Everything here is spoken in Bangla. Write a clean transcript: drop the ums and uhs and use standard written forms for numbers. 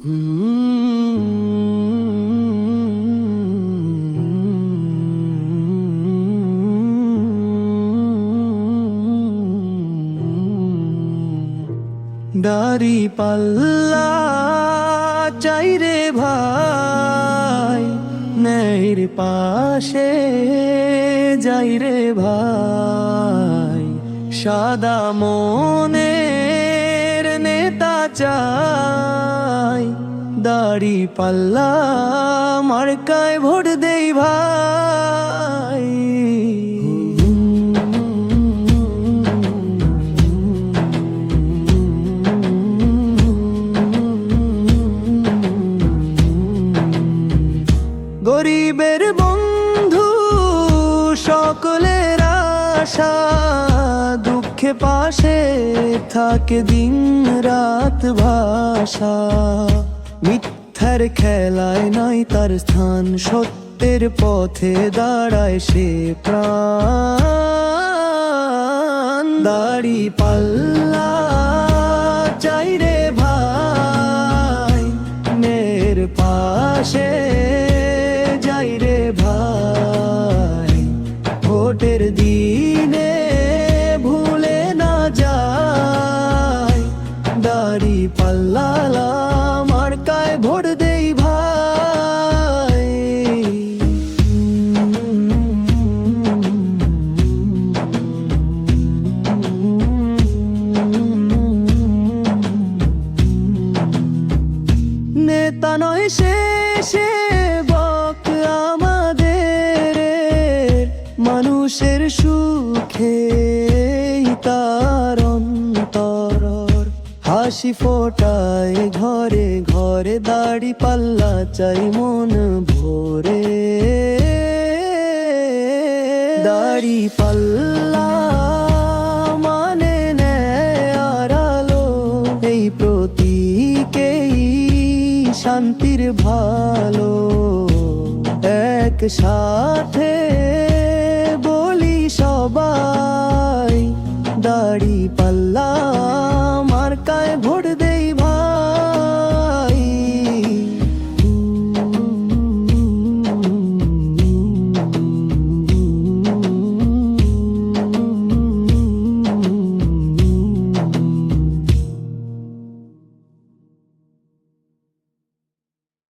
দাড়ি পাল্লা চাই রে ভাই, ন্যায়ের পাশে যাই রে ভাই। সাদা মনের নেতা চাই, দাড়ি পাল্লা মার্কায় ভোট দেই ভাই। গরিবের বন্ধু সকলের আশা, দুঃখে পাশে থাকে দিন রাত ভাষা। মিথ্যার খেলায় নাই তার স্থান, সত্যের পথে দাঁড়ায় সে প্রাণ। দাড়ি পাল্লা চাই রে ভাই, নের পাশে যাই রে ভাই। ভোটের দিনে ভুলে না যায়, দাড়ি পাল্লা মার্কায় ভোট দেই ভাই। নেতা নয় শেষে বক আমাদের, মানুষের সুখে তার অন্তর। হাসি ফোটায় ঘরে ঘরে, দাড়ি পাল্লা চাই মন ভরে। দাড়ি পাল্লা মানে ন্যায়ের আলো, এই প্রতীকেই শান্তির ভালো। একসাথে